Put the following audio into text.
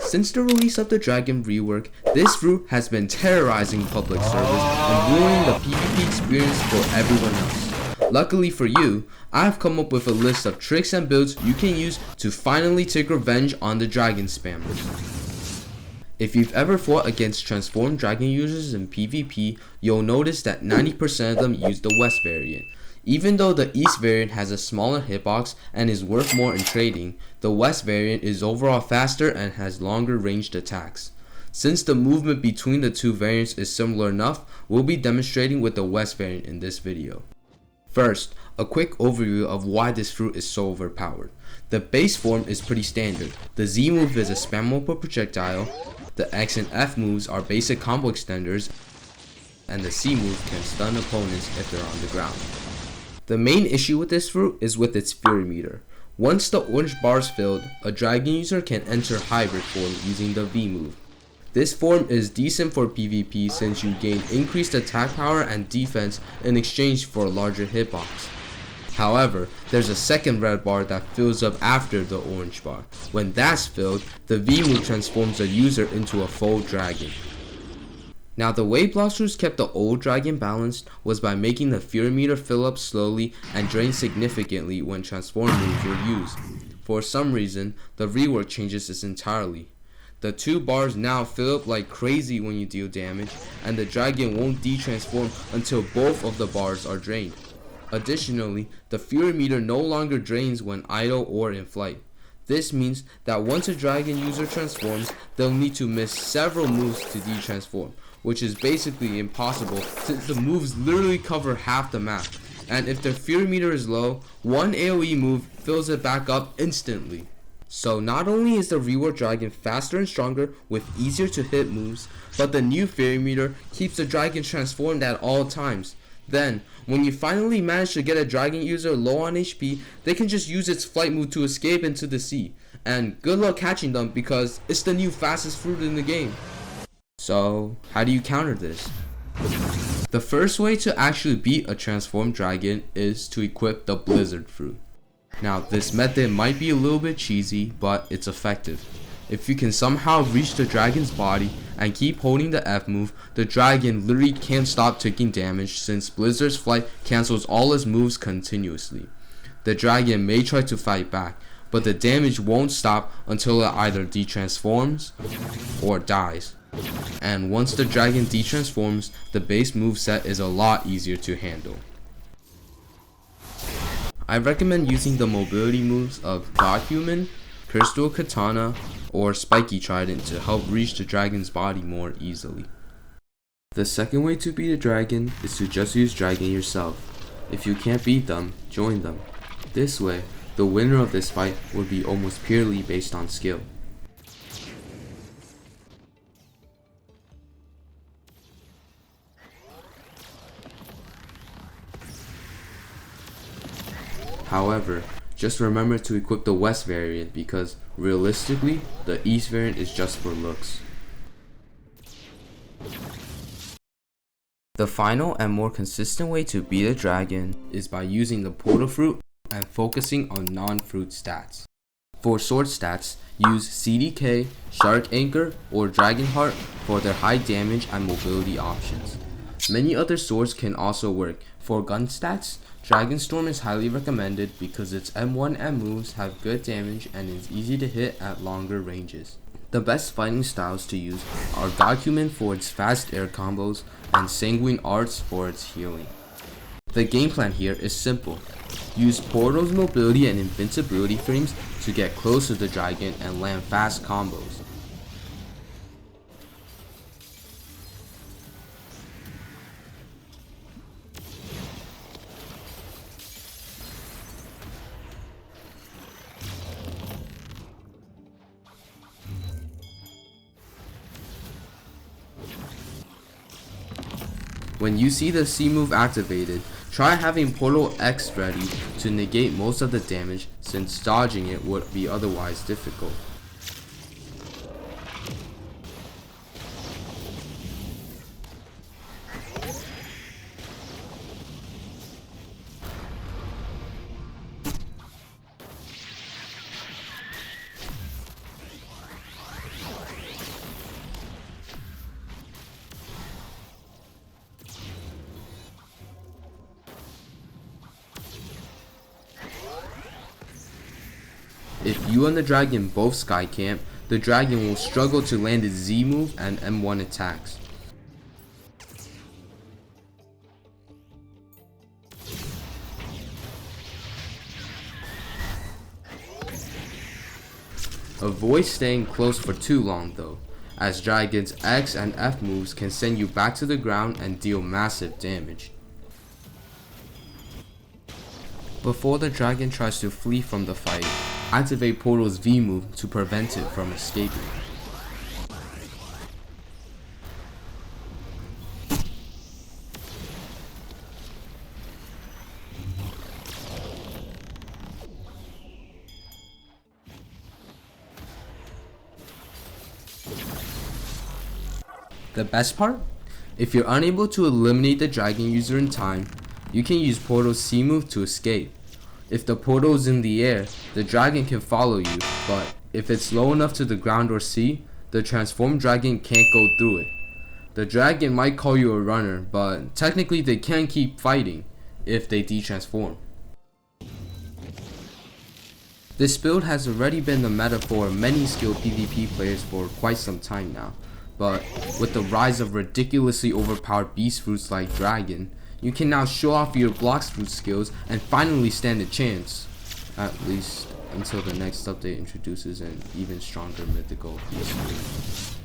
Since the release of the Dragon rework, this fruit has been terrorizing public servers and ruining the PvP experience for everyone else. Luckily for you, I've come up with a list of tricks and builds you can use to finally take revenge on the Dragon spammers. If you've ever fought against transformed Dragon users in PvP, you'll notice that 90% of them use the West variant. Even though the East variant has a smaller hitbox and is worth more in trading, the West variant is overall faster and has longer ranged attacks. Since the movement between the two variants is similar enough, we'll be demonstrating with the West variant in this video. First, a quick overview of why this fruit is so overpowered. The base form is pretty standard. The Z move is a spammable projectile, the X and F moves are basic combo extenders, and the C move can stun opponents if they're on the ground. The main issue with this fruit is with its Fury meter. Once the orange bar is filled, a Dragon user can enter hybrid form using the V move. This form is decent for PvP since you gain increased attack power and defense in exchange for a larger hitbox. However, there's a second red bar that fills up after the orange bar. When that's filled, the V move transforms the user into a full Dragon. Now, the way Blox Fruits kept the old Dragon balanced was by making the Fury meter fill up slowly and drain significantly when transform moves were used. For some reason, the rework changes this entirely. The two bars now fill up like crazy when you deal damage, and the Dragon won't de-transform until both of the bars are drained. Additionally, the Fury meter no longer drains when idle or in flight. This means that once a Dragon user transforms, they'll need to miss several moves to de-transform, which is basically impossible since the moves literally cover half the map. And if their Fury meter is low, one AoE move fills it back up instantly. So not only is the reworked Dragon faster and stronger with easier to hit moves, but the new Fury meter keeps the Dragon transformed at all times. Then, when you finally manage to get a Dragon user low on HP, they can just use its flight move to escape into the sea. And good luck catching them because it's the new fastest fruit in the game. So, how do you counter this? The first way to actually beat a transformed Dragon is to equip the Blizzard fruit. Now, this method might be a little bit cheesy, but it's effective. If you can somehow reach the Dragon's body and keep holding the F move, the Dragon literally can't stop taking damage since Blizzard's flight cancels all his moves continuously. The Dragon may try to fight back, but the damage won't stop until it either de-transforms or dies. And once the Dragon de-transforms, the base moveset is a lot easier to handle. I recommend using the mobility moves of God Human, Crystal Katana, or Spiky Trident to help reach the Dragon's body more easily. The second way to beat a Dragon is to just use Dragon yourself. If you can't beat them, join them. This way, the winner of this fight would be almost purely based on skill. However, just remember to equip the West variant because, realistically, the East variant is just for looks. The final and more consistent way to beat a Dragon is by using the Portal Fruit and focusing on non-fruit stats. For sword stats, use CDK, Shark Anchor, or Dragon Heart for their high damage and mobility options. Many other swords can also work. For gun stats, Dragon Storm is highly recommended because its M1M moves have good damage and is easy to hit at longer ranges. The best fighting styles to use are God Human for its fast air combos and Sanguine Arts for its healing. The game plan here is simple. Use Portal's mobility and invincibility frames to get close to the Dragon and land fast combos. When you see the C move activated, try having Portal X ready to negate most of the damage since dodging it would be otherwise difficult. If you and the dragon both sky camp, the dragon will struggle to land its Z move and M1 attacks. Avoid staying close for too long though, as dragon's X and F moves can send you back to the ground and deal massive damage. Before the dragon tries to flee from the fight, activate Portal's V move to prevent it from escaping. The best part? If you're unable to eliminate the dragon user in time, you can use Portal's C move to escape. If the portal is in the air, the dragon can follow you, but if it's low enough to the ground or sea, the transformed dragon can't go through it. The dragon might call you a runner, but technically they can keep fighting if they de-transform. This build has already been the meta for many skilled PvP players for quite some time now, but with the rise of ridiculously overpowered beast fruits like dragon, you can now show off your Blox Fruits skills and finally stand a chance. At least until the next update introduces an even stronger mythical beast fruit.